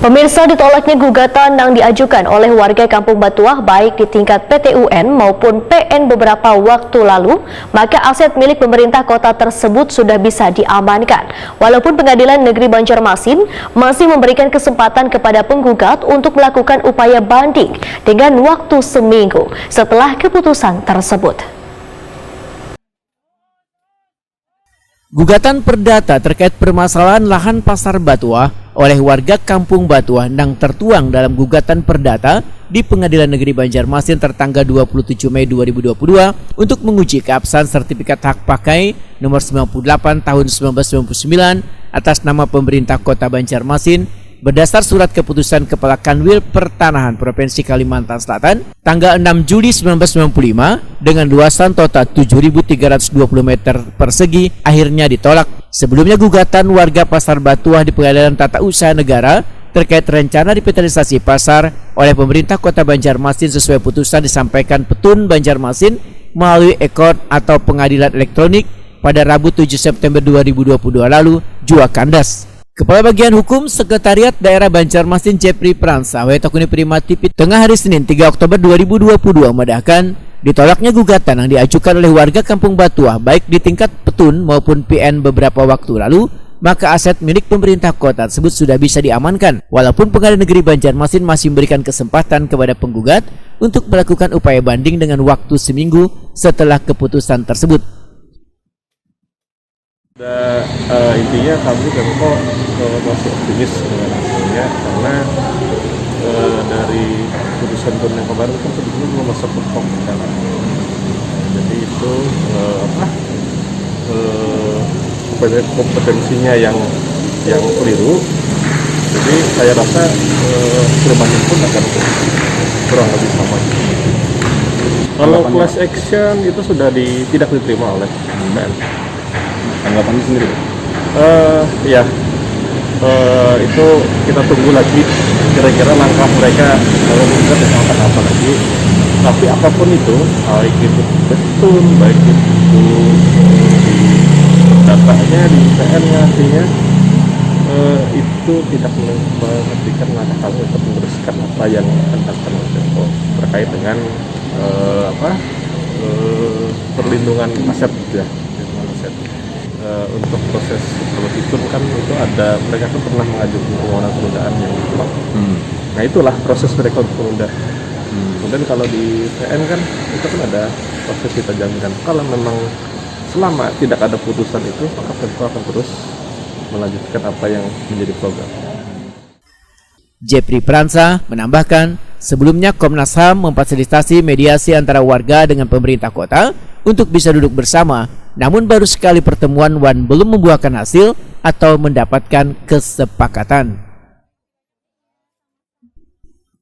Pemirsa, ditolaknya gugatan yang diajukan oleh warga Kampung Batuah baik di tingkat PT UN maupun PN beberapa waktu lalu, maka aset milik pemerintah kota tersebut sudah bisa diamankan. Walaupun Pengadilan Negeri Banjarmasin masih memberikan kesempatan kepada penggugat untuk melakukan upaya banding dengan waktu seminggu setelah keputusan tersebut. Gugatan perdata terkait permasalahan lahan pasar Batuah oleh warga Kampung Batuah yang tertuang dalam gugatan perdata di Pengadilan Negeri Banjarmasin tertanggal 27 Mei 2022 untuk menguji keabsahan sertifikat hak pakai nomor 98 tahun 1999 atas nama pemerintah Kota Banjarmasin berdasar surat keputusan Kepala Kanwil Pertanahan Provinsi Kalimantan Selatan tanggal 6 Juli 1995 dengan luasan total 7.320 meter persegi akhirnya ditolak. Sebelumnya gugatan warga Pasar Batuah di Pengadilan Tata Usaha Negara terkait rencana revitalisasi pasar oleh pemerintah Kota Banjarmasin sesuai putusan disampaikan Petun Banjarmasin melalui ekor atau pengadilan elektronik pada Rabu 7 September 2022 lalu jua kandas. Kepala Bagian Hukum Sekretariat Daerah Banjarmasin Jeffrey Pransa Wetakuni Prima TV tengah hari Senin 3 Oktober 2022 medahkan ditolaknya gugatan yang diajukan oleh warga Kampung Batuah baik di tingkat Petun maupun PN beberapa waktu lalu, maka aset milik pemerintah kota tersebut sudah bisa diamankan. Walaupun Pengadilan Negeri Banjarmasin masih memberikan kesempatan kepada penggugat untuk melakukan upaya banding dengan waktu seminggu setelah keputusan tersebut. Intinya kami Pemko masih optimis dengan hasilnya karena dari putusan PN yang kemarin kan sebetulnya belum masuk ke pokok. Jadi itu kompetensinya yang keliru. Jadi saya rasa perubahan pun akan kurang lebih sama. Kalau class action itu sudah tidak diterima oleh PN. Tanggapannya sendiri? Itu kita tunggu lagi kira-kira langkah mereka kalau menggugat akan apa lagi. Tapi apapun itu, baik itu betul, baik itu di datanya, di PN-nya artinya itu tidak menghentikan langkah kami untuk meneruskan apa yang akan dilakukan oleh Pemko terkait dengan perlindungan aset ya. Untuk proses seperti itu kan itu ada, mereka kan pernah mengajukan permohonan penundaan yang ditolak. Nah itulah proses mereka untuk menunda. Kemudian kalau di PN kan itu kan ada proses kita jaminkan. Kalau memang selama tidak ada putusan itu, maka Pemko akan terus melanjutkan apa yang menjadi program. Jeffrey Pransa menambahkan, sebelumnya Komnas HAM memfasilitasi mediasi antara warga dengan pemerintah kota untuk bisa duduk bersama. Namun baru sekali pertemuan belum membuahkan hasil atau mendapatkan kesepakatan.